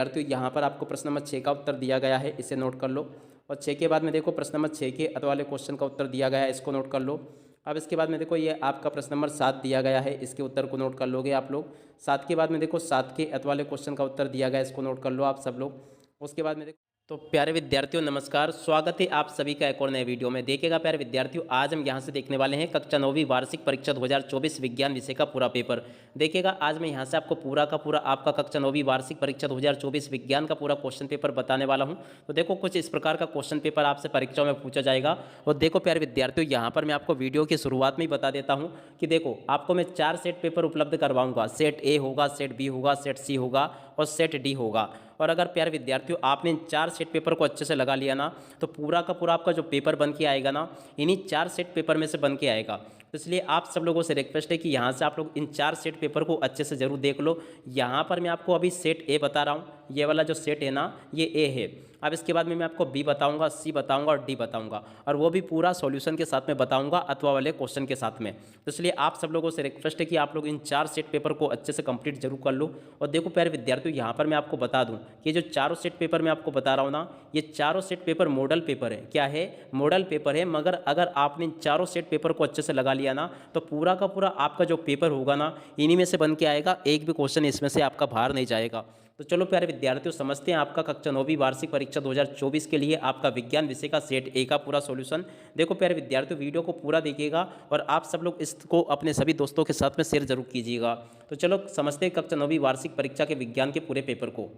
विद्यार्थियों यहाँ पर आपको प्रश्न नंबर 6 का उत्तर दिया गया है, इसे नोट कर लो। और 6 के बाद में देखो प्रश्न नंबर 6 के अत वाले क्वेश्चन का उत्तर दिया गया है, इसको नोट कर लो। अब इसके बाद में देखो ये आपका प्रश्न नंबर 7 दिया गया है, इसके उत्तर को नोट कर लोगे आप लोग। 7 के बाद में देखो 7 के अत वाले क्वेश्चन का उत्तर दिया गया है, इसको नोट कर लो आप सब लोग। उसके बाद में देखो तो प्यारे विद्यार्थियों नमस्कार, स्वागत है आप सभी का एक और नए वीडियो में। देखिएगा प्यारे विद्यार्थियों, आज हम यहाँ से देखने वाले हैं कक्षा 9वीं वार्षिक परीक्षा 2024 विज्ञान विषय का पूरा पेपर। देखिएगा आज मैं यहाँ से आपको पूरा का पूरा आपका कक्षा 9वीं वार्षिक परीक्षा 2024 विज्ञान का पूरा क्वेश्चन पेपर बताने वाला हूँ। तो देखो कुछ इस प्रकार का क्वेश्चन पेपर आपसे परीक्षाओं में पूछा जाएगा। और देखो प्यारे विद्यार्थियों, यहाँ पर मैं आपको वीडियो की शुरुआत में ही बता देता हूँ कि देखो आपको मैं 4 सेट पेपर उपलब्ध करवाऊंगा। सेट ए होगा, सेट बी होगा, सेट सी होगा और सेट डी होगा। और अगर प्यारे विद्यार्थियों आपने इन 4 सेट पेपर को अच्छे से लगा लिया ना, तो पूरा का पूरा आपका जो पेपर बन के आएगा ना, इन्हीं 4 सेट पेपर में से बन के आएगा। तो इसलिए आप सब लोगों से रिक्वेस्ट है कि यहाँ से आप लोग इन 4 सेट पेपर को अच्छे से ज़रूर देख लो। यहाँ पर मैं आपको अभी सेट ए बता रहा हूँ, ये वाला जो सेट है ना, ये ए है। अब इसके बाद में मैं आपको बी बताऊंगा, सी बताऊंगा और डी बताऊंगा, और वो भी पूरा सॉल्यूशन के साथ में बताऊंगा अथवा वाले क्वेश्चन के साथ में। तो इसलिए आप सब लोगों से रिक्वेस्ट है कि आप लोग इन 4 सेट पेपर को अच्छे से कंप्लीट जरूर कर लो। और देखो प्यारे विद्यार्थियों, यहाँ पर मैं आपको बता दूं कि जो चारों सेट पेपर मैं आपको बता रहा हूँ ना, ये चारों सेट पेपर मॉडल पेपर है। क्या है? मॉडल पेपर है। मगर अगर आपने इन चारों सेट पेपर को अच्छे से लगा लिया ना, तो पूरा का पूरा आपका जो पेपर होगा ना, इन्हीं में से बन के आएगा। एक भी क्वेश्चन इसमें से आपका बाहर नहीं जाएगा। तो चलो प्यारे विद्यार्थियों, समझते हैं आपका कक्षा 9वीं वार्षिक परीक्षा 2024 के लिए आपका विज्ञान विषय का सेट ए का पूरा सॉल्यूशन। देखो प्यारे विद्यार्थियों, वीडियो को पूरा देखिएगा और आप सब लोग इसको अपने सभी दोस्तों के साथ में शेयर जरूर कीजिएगा। तो चलो समझते हैं कक्षा 9वीं वार्षिक परीक्षा के विज्ञान के पूरे पेपर को।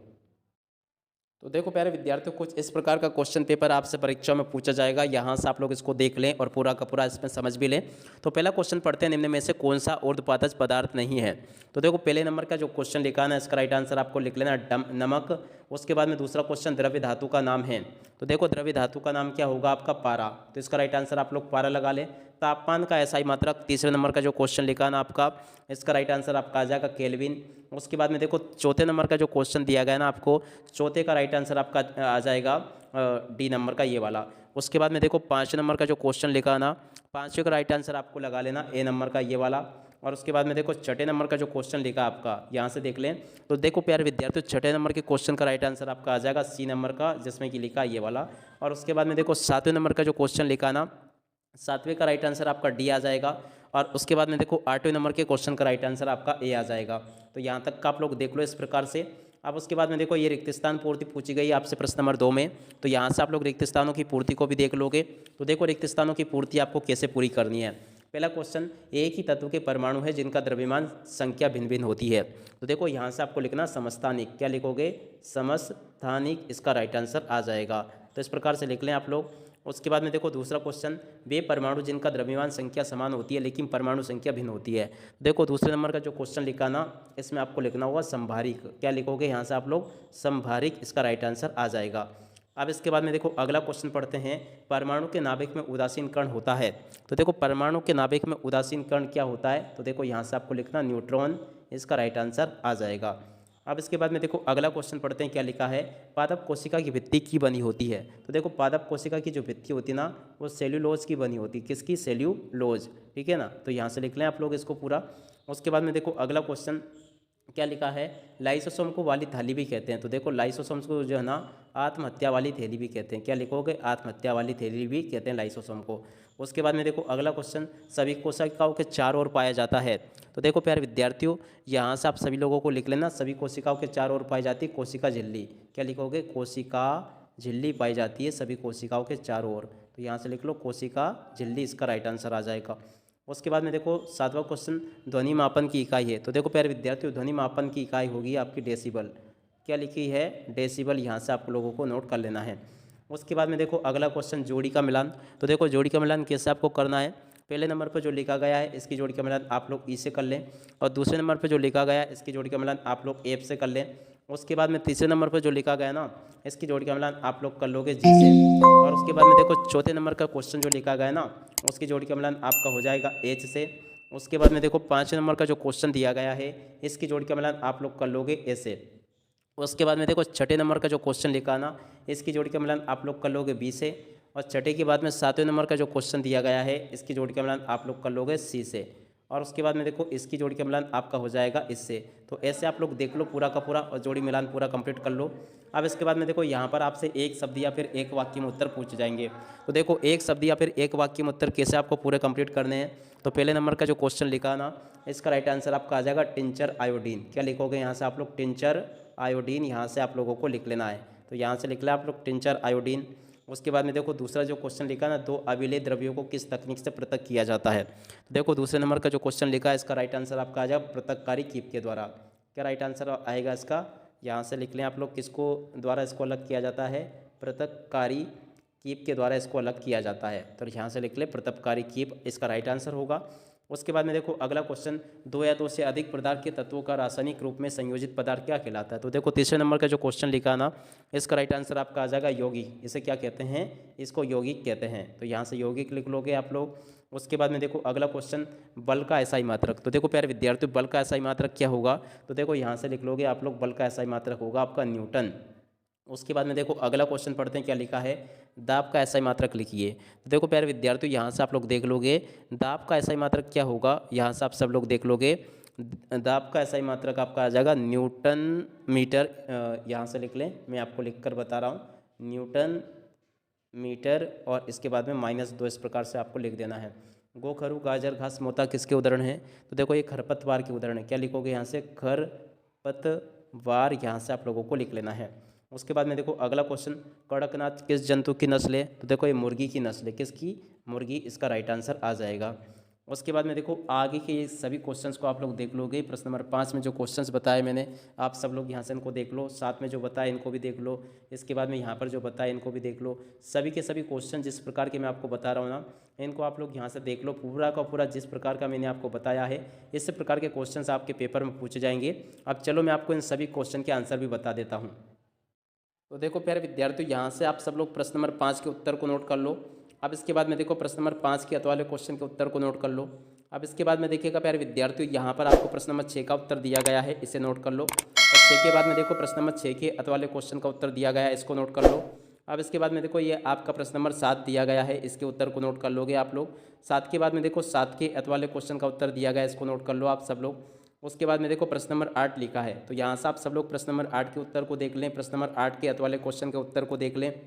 तो देखो प्यारे विद्यार्थियों, कुछ इस प्रकार का क्वेश्चन पेपर आपसे परीक्षा में पूछा जाएगा। यहाँ से आप लोग इसको देख लें और पूरा का पूरा इसमें समझ भी लें। तो पहला क्वेश्चन पढ़ते हैं, निम्न में से कौन सा ऊर्ध्वपातज पदार्थ नहीं है। तो देखो पहले नंबर का जो क्वेश्चन लिखा है, इसका राइट आंसर आपको लिख लेना नमक। उसके बाद में दूसरा क्वेश्चन द्रव्य धातु का नाम है। तो देखो द्रव्य धातु का नाम क्या होगा आपका? पारा। तो इसका राइट आंसर आप लोग पारा लगा लें। तापमान का एसआई मात्रक, तीसरे नंबर का जो क्वेश्चन लिखा ना आपका, इसका राइट आंसर आपका आ जाएगा केल्विन। उसके बाद में देखो चौथे नंबर का जो क्वेश्चन दिया गया ना आपको, चौथे का राइट आंसर आपका आ जाएगा डी नंबर का ये वाला। उसके बाद में देखो 5 नंबर का जो क्वेश्चन लिखा ना, 5वें का राइट आंसर आपको लगा लेना ए नंबर का ये वाला। और उसके बाद में देखो छठे नंबर का जो क्वेश्चन लिखा आपका, यहाँ से देख लें। तो देखो प्यारे विद्यार्थियों, छठे नंबर के क्वेश्चन का राइट आंसर आपका आ जाएगा सी नंबर का, जिसमें कि लिखा ये वाला। और उसके बाद में देखो 7वें नंबर का जो क्वेश्चन लिखा ना, 7वें का राइट आंसर आपका डी आ जाएगा। और उसके बाद में देखो 8वें नंबर के क्वेश्चन का राइट आंसर आपका ए आ जाएगा। तो यहाँ तक का आप लोग देख लो इस प्रकार से। अब उसके बाद में देखो ये रिक्त स्थान पूर्ति पूछी गई आपसे प्रश्न नंबर 2 में। तो यहाँ से आप लोग रिक्त स्थानों की पूर्ति को भी देख लोगे। तो देखो रिक्त स्थानों की पूर्ति आपको कैसे पूरी करनी है। पहला क्वेश्चन, एक ही तत्व के परमाणु है जिनका द्रव्यमान संख्या भिन्न भिन्न होती है। तो देखो यहाँ से आपको लिखना समस्थानिक। क्या लिखोगे? समस्थानिक, इसका राइट आंसर आ जाएगा। तो इस प्रकार से लिख लें आप लोग। उसके बाद में देखो दूसरा क्वेश्चन, वे परमाणु जिनका द्रव्यमान संख्या समान होती है लेकिन परमाणु संख्या भिन्न होती है। देखो दूसरे नंबर का जो क्वेश्चन लिखा ना, इसमें आपको लिखना होगा संभारिक। क्या लिखोगे यहाँ से आप लोग? संभारिक, इसका राइट आंसर आ जाएगा। अब इसके बाद में देखो अगला क्वेश्चन पढ़ते हैं, परमाणु के नाभिक में उदासीन कण होता है। तो देखो परमाणु के नाभिक में उदासीन कण क्या होता है? तो देखो यहाँ से आपको लिखना न्यूट्रॉन, इसका राइट आंसर आ जाएगा। अब इसके बाद में देखो अगला क्वेश्चन पढ़ते हैं, क्या लिखा है? पादप कोशिका की भित्ति की बनी होती है। तो देखो पादप कोशिका की जो भित्ति होती है ना, वो सेल्यूलोज की बनी होती है। किसकी? सेल्यूलोज, ठीक है ना। तो यहाँ से लिख लें आप लोग इसको पूरा। उसके बाद में देखो अगला क्वेश्चन क्या लिखा है? लाइसोसोम को वाली थैली भी कहते हैं। तो देखो लाइसोसोम्स को जो है ना आत्महत्या वाली थैली भी कहते हैं। क्या लिखोगे? आत्महत्या वाली थैली भी कहते हैं लाइसोसोम को। उसके बाद में देखो अगला क्वेश्चन, सभी कोशिकाओं के चारों ओर पाया जाता है। तो देखो प्यारे विद्यार्थियों, यहाँ से आप सभी लोगों को लिख लेना, सभी कोशिकाओं के चारों ओर पाई जाती है कोशिका झिल्ली। क्या लिखोगे? कोशिका झिल्ली पाई जाती है सभी कोशिकाओं के चारों ओर। तो यहाँ से लिख लो कोशिका झिल्ली, इसका राइट आंसर आ जाएगा। उसके बाद में देखो 7वां क्वेश्चन, ध्वनि मापन की इकाई है। तो देखो प्यारे विद्यार्थियों, ध्वनि मापन की इकाई होगी आपकी डेसिबल। क्या लिखी है? डेसिबल, यहाँ से आप लोगों को नोट कर लेना है। उसके बाद में देखो अगला क्वेश्चन, जोड़ी का मिलान। तो देखो जोड़ी का मिलान कैसे आपको करना है? पहले नंबर पर जो लिखा गया है इसकी जोड़ी का मिलान आप लोग ई से कर लें, और दूसरे नंबर पर जो लिखा गया है इसकी जोड़ी का मिलान आप लोग एफ से कर लें। उसके बाद में तीसरे नंबर पर जो लिखा गया ना, इसकी जोड़ी का मिलान आप लोग कर लोगे जी से। और उसके बाद में देखो चौथे नंबर का क्वेश्चन जो लिखा गया है ना, उसकी जोड़ी का मिलान आपका हो जाएगा एच से। उसके बाद में देखो 5 नंबर का जो क्वेश्चन दिया गया है, इसकी जोड़ी का मिलान आप लोग कर लोगे ए से। उसके बाद में देखो छठे नंबर का जो क्वेश्चन लिखा ना, इसकी जोड़ी का मिलान आप लोग कर लोगे बी से। और छठे के बाद में 7वें नंबर का जो क्वेश्चन दिया गया है, इसकी जोड़ी का मिलान आप लोग कर लोगे सी से। और उसके बाद में देखो इसकी जोड़ी का मिलान आपका हो जाएगा इससे। तो ऐसे आप लोग देख लो पूरा का पूरा और जोड़ी मिलान पूरा कंप्लीट कर लो। अब इसके बाद में देखो यहाँ पर आपसे एक शब्द या फिर एक वाक्य में उत्तर पूछे जाएंगे। तो देखो एक शब्द या फिर एक वाक्य में उत्तर कैसे आपको पूरे कंप्लीट करने हैं। तो पहले नंबर का जो क्वेश्चन लिखा ना, इसका राइट आंसर आपका आ जाएगा टिंचर आयोडीन। क्या लिखोगे यहाँ से आप लोग? टिंचर आयोडीन यहाँ से आप लोगों को लिख लेना है। तो यहाँ से लिख लें आप लोग टिंचर आयोडीन। उसके बाद में देखो दूसरा जो क्वेश्चन लिखा ना, दो अविलेय द्रव्यों को किस तकनीक से पृथक किया जाता है। तो देखो दूसरे नंबर का जो क्वेश्चन लिखा है, इसका राइट आंसर आपका आ जाएगा पृथककारी कीप के द्वारा। क्या राइट आंसर आएगा इसका? यहाँ से लिख लें आप लोग, किसको द्वारा इसको अलग किया जाता है? पृथककारी कीप के द्वारा इसको अलग किया जाता है। तो यहाँ से लिख लें पृथककारी कीप, इसका राइट आंसर होगा। उसके बाद में देखो अगला क्वेश्चन, दो या दो से अधिक पदार्थ के तत्वों का रासायनिक रूप में संयोजित पदार्थ क्या कहलाता है। तो देखो तीसरे नंबर का जो क्वेश्चन लिखा ना, इसका राइट आंसर आपका आ जाएगा यौगिक। इसे क्या कहते हैं? इसको यौगिक कहते हैं। तो यहाँ से यौगिक लिख लोगे आप लोग। उसके बाद में देखो अगला क्वेश्चन, बल का एसआई मात्रक। तो देखो प्यारे विद्यार्थियों, बल का एसआई मात्रक क्या होगा? तो देखो यहाँ से लिख लोगे आप लोग, बल का एसआई मात्रक होगा आपका न्यूटन। उसके बाद में देखो अगला क्वेश्चन पढ़ते हैं, क्या लिखा है? दाब का एसआई मात्रक लिखिए। तो देखो प्यारे विद्यार्थियों, यहाँ से आप लोग देख लोगे दाब का एसआई मात्रक क्या होगा। यहाँ से आप सब लोग देख लोगे, दाब का एसआई मात्रक आपका आ जाएगा न्यूटन मीटर। यहाँ से लिख लें, मैं आपको लिख कर बता रहा हूँ, न्यूटन मीटर और इसके बाद में -2 इस प्रकार से आपको लिख देना है। गो, खरू, गाजर, घास, मोता किसके उदाहरण हैं? तो देखो ये खरपतवार के उदाहरण है। क्या लिखोगे यहाँ से? खरपतवार, यहाँ से आप लोगों को लिख लेना है। उसके बाद में देखो अगला क्वेश्चन, कड़कनाथ किस जंतु की नस्ल है? तो देखो ये मुर्गी की नस्ल है। किसकी? मुर्गी, इसका राइट आंसर आ जाएगा। उसके बाद में देखो आगे के ये सभी क्वेश्चंस को आप लोग देख लोगे। प्रश्न नंबर 5 में जो क्वेश्चंस बताए मैंने, आप सब लोग यहाँ से इनको देख लो। 7 में जो बताए इनको भी देख लो। इसके बाद में यहाँ पर जो बताए इनको भी देख लो। सभी के सभी क्वेश्चन जिस प्रकार के मैं आपको बता रहा हूँ ना, इनको आप लोग यहाँ से देख लो। पूरा का पूरा जिस प्रकार का मैंने आपको बताया है, इस प्रकार के क्वेश्चन आपके पेपर में पूछे जाएंगे। अब चलो मैं आपको इन सभी क्वेश्चन के आंसर भी बता देता हूँ। तो देखो प्यारे विद्यार्थियों, यहाँ से आप सब लोग प्रश्न नंबर 5 के उत्तर को नोट कर लो। अब इसके बाद में देखो प्रश्न नंबर 5 के अतवाले क्वेश्चन के उत्तर को नोट कर लो। अब इसके बाद में देखिएगा प्यारे विद्यार्थियों, यहाँ पर आपको प्रश्न नंबर 6 का उत्तर दिया गया है, इसे नोट कर लो। और 6 के बाद में देखो प्रश्न नंबर 6 के अतवाले क्वेश्चन का उत्तर दिया गया है, इसको नोट कर लो। अब इसके बाद में देखो ये आपका प्रश्न नंबर 7 दिया गया है, इसके उत्तर को नोट कर लोगे आप लोग। 7 के बाद में देखो 7 के अतवाले क्वेश्चन का उत्तर दिया गया है, इसको नोट कर लो आप सब लोग। उसके बाद में देखो प्रश्न नंबर 8 लिखा है, तो यहाँ से आप सब लोग प्रश्न नंबर 8 के उत्तर को देख लें, प्रश्न नंबर 8 के अतवाले क्वेश्चन के उत्तर को देख लें।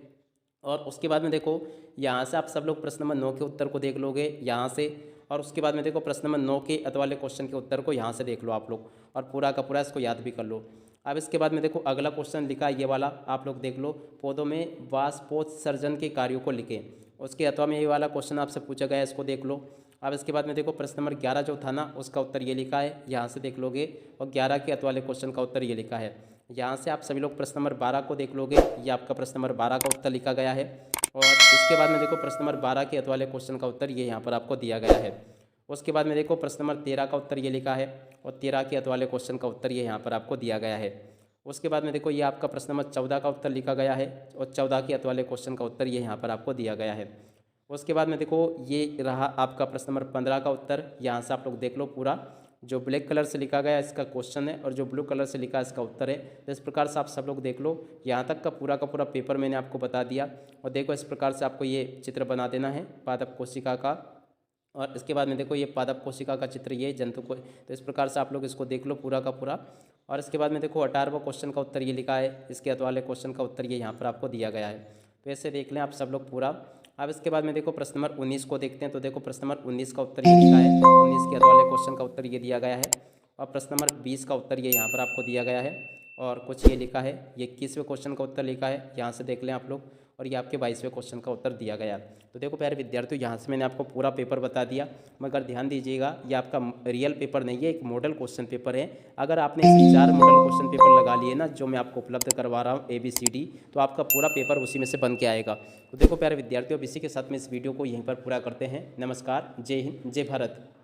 और उसके बाद में देखो यहाँ से आप सब लोग प्रश्न नंबर 9 के उत्तर को देख लोगे यहाँ से। और उसके बाद में देखो प्रश्न नंबर 9 के अतवाले क्वेश्चन के उत्तर को यहाँ से देख लो आप लोग, और पूरा का पूरा इसको याद भी कर लो। अब इसके बाद में देखो अगला क्वेश्चन लिखा है ये वाला, आप लोग देख लो, पौधों में वाष्पोत्सर्जन के कार्यों को लिखें। उसके अथवा में ये वाला क्वेश्चन आपसे पूछा गया है, इसको देख लो। अब इसके बाद में देखो प्रश्न नंबर 11 जो था ना, उसका उत्तर ये लिखा है, यहाँ से देख लोगे। और 11 के अतवाले क्वेश्चन का उत्तर ये लिखा है। यहाँ से आप सभी लोग प्रश्न नंबर 12 को देख लोगे, ये आपका प्रश्न नंबर 12 का उत्तर लिखा गया है। और इसके बाद में देखो प्रश्न नंबर 12 के अतवाले क्वेश्चन का उत्तर ये यहाँ पर आपको दिया गया है। उसके बाद में देखो प्रश्न नंबर 13 का उत्तर ये लिखा है, और 13 के अतवाले क्वेश्चन का उत्तर ये यहाँ पर आपको दिया गया है। उसके बाद में देखो ये आपका प्रश्न नंबर 14 का उत्तर लिखा गया है, और 14 के अतवाले क्वेश्चन का उत्तर ये यहाँ पर आपको दिया गया है। उसके बाद में देखो ये रहा आपका प्रश्न नंबर 15 का उत्तर, यहाँ से आप लोग देख लो। पूरा जो ब्लैक कलर से लिखा गया इसका क्वेश्चन है, और जो ब्लू कलर से लिखा है इसका उत्तर है। तो इस प्रकार से आप सब लोग देख लो, यहाँ तक का पूरा पेपर मैंने आपको बता दिया। और देखो इस प्रकार से आपको ये चित्र बना देना है पादप कोशिका का। और इसके बाद में देखो ये पादप कोशिका का चित्र, ये जंतु को, तो इस प्रकार से आप लोग इसको देख लो पूरा का पूरा। और इसके बाद में देखो 18वां क्वेश्चन का उत्तर ये लिखा है, इसके अतवाले क्वेश्चन का उत्तर ये यहाँ पर आपको दिया गया है। तो ऐसे देख लें आप सब लोग पूरा। अब इसके बाद में देखो प्रश्न नंबर 19 को देखते हैं। तो देखो प्रश्न नंबर 19 का उत्तर ये लिखा है, 19 के अतवाले क्वेश्चन का उत्तर ये दिया गया है। और प्रश्न नंबर 20 का उत्तर ये यहाँ पर आपको दिया गया है। और कुछ ये लिखा है, ये 21वें क्वेश्चन का उत्तर लिखा है, यहाँ से देख लें आप लोग। और ये आपके 22वें क्वेश्चन का उत्तर दिया गया। तो देखो प्यारे विद्यार्थियों, यहाँ से मैंने आपको पूरा पेपर बता दिया, मगर ध्यान दीजिएगा ये आपका रियल पेपर नहीं है, एक मॉडल क्वेश्चन पेपर है। अगर आपने इसे 4 मॉडल क्वेश्चन पेपर लगा लिए ना, जो मैं आपको उपलब्ध करवा रहा हूँ ABCD, तो आपका पूरा पेपर उसी में से बन के आएगा। तो देखो प्यारे विद्यार्थियों, अब इसी के साथ में इस वीडियो को यहीं पर पूरा करते हैं। नमस्कार, जय हिंद, जय भारत।